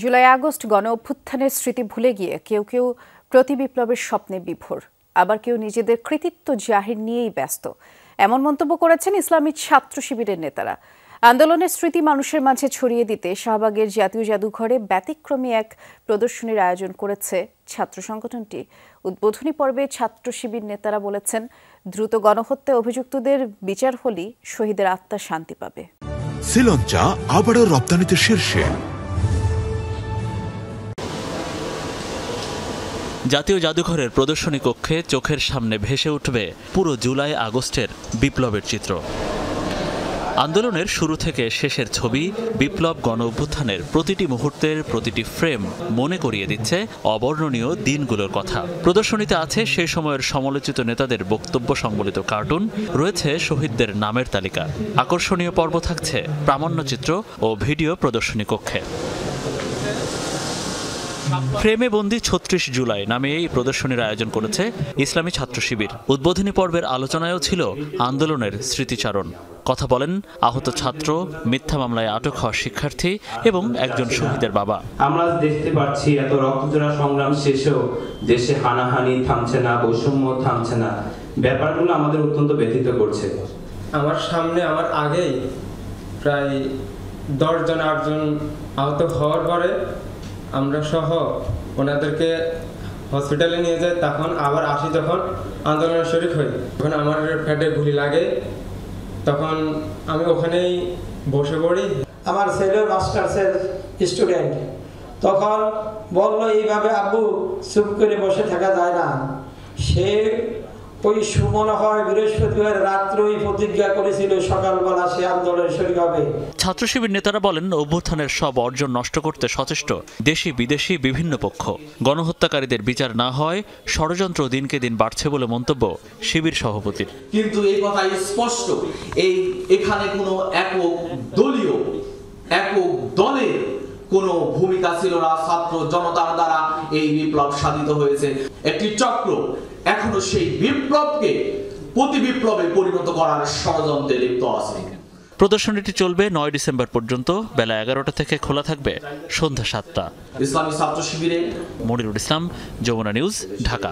July August গণ অভ্যুত্থানের স্মৃতি ভুলে গিয়ে কেউ কেউ প্রতি বিপ্লবের স্বপ্নে বিভোর, আবার কেউ নিজেদের কৃতিত্ব জাহির নিয়েই ব্যস্ত। এমন মন্তব্য করেছেন ইসলামী ছাত্র শিবিরের নেতারা। আন্দোলনের স্মৃতি মানুষের মাঝে ছড়িয়ে দিতে শাহবাগের জাতীয় জাদুঘরে ব্যতিক্রমী এক প্রদর্শনীর আয়োজন করেছে ছাত্র সংগঠনটি। উদ্বোধনী পর্বে ছাত্র শিবির নেতারা বলেছেন, দ্রুত গণহত্যায় অভিযুক্তদের বিচার হলেই শহীদের আত্মা শান্তি পাবে। শ্রীলঙ্কা আবারও রপ্তানিতে শীর্ষে। জাতীয় জাদুঘরের প্রদর্শনী কক্ষে চোখের সামনে ভেসে উঠবে পুরো জুলাই আগস্টের বিপ্লবের চিত্র। আন্দোলনের শুরু থেকে শেষের ছবি, বিপ্লব গণ অভ্যুত্থানের প্রতিটি মুহূর্তের প্রতিটি ফ্রেম মনে করিয়ে দিচ্ছে অবর্ণনীয় দিনগুলোর কথা। প্রদর্শনীতে আছে সে সময়ের সমালোচিত নেতাদের বক্তব্য সংবলিত কার্টুন, রয়েছে শহীদদের নামের তালিকা। আকর্ষণীয় পর্ব থাকছে প্রামাণ্যচিত্র ও ভিডিও প্রদর্শনী কক্ষে। ফ্রেমে বন্দি ৩৬ জুলাই নামে এই প্রদর্শনীর আয়োজন করেছে ইসলামী ছাত্র শিবির। উদ্বোধনী পর্বের আলোচনায়ও ছিল আন্দোলনের স্মৃতিচারণ। কথা বলেন আহত ছাত্র, মিথ্যা মামলায় আটক হওয়া শিক্ষার্থী এবং একজন শহীদের বাবা। আমরা দেখতে পাচ্ছি এত রক্তজোড়া সংগ্রাম শেষেও দেশে হানাহানি থামছে না, বৈষম্য থামছে না। ব্যাপারগুলো আমাদের অত্যন্ত ব্যথিত করছে। আমার সামনে, আমার আগেই প্রায় 10 জন 8 জন আহত হওয়ার পরে আমরা সহ ওনাদেরকে হসপিটালে নিয়ে যাই। তখন আবার আসি, যখন আন্দোলনের শরীক হই, যখন আমার পেটে গুলি লাগে, তখন আমি ওখানেই বসে পড়ি। আমার ছেলে মাস্টার্সের স্টুডেন্ট, তখন বললো এইভাবে আব্বু চুপ করে বসে থাকা যায় না। সে ওই মনে হয় বৃহস্পতিবার রাত্রেই প্রতিজ্ঞা করেছিল সকালবেলা সে আন্দোলনে শরীক হবে। ছাত্র শিবির নেতারা বলেন, অভ্যুত্থানের সব অর্জন নষ্ট করতে সচেষ্ট দেশি বিদেশি বিভিন্ন পক্ষ। গণহত্যাকারীদের বিচার না হয় ষড়যন্ত্র দিনকে দিন বাড়ছে বলে মন্তব্য শিবির সভাপতির। কিন্তু এই কথা স্পষ্ট, এখানে কোনো একক দলের কোনো ভূমিকা ছিল না। ছাত্র জনতার দ্বারা এই বিপ্লব সাধিত হয়েছে। একটি চক্র এখনো সেই বিপ্লবকে প্রতি বিপ্লবে পরিণত করার ষড়যন্ত্রে লিপ্ত আছে। প্রদর্শনীটি চলবে 9 ডিসেম্বর পর্যন্ত। বেলা 11টা থেকে খোলা থাকবে সন্ধ্যা 7টা। ইসলামী ছাত্র শিবিরে মনিরুল ইসলাম, যমুনা নিউজ, ঢাকা।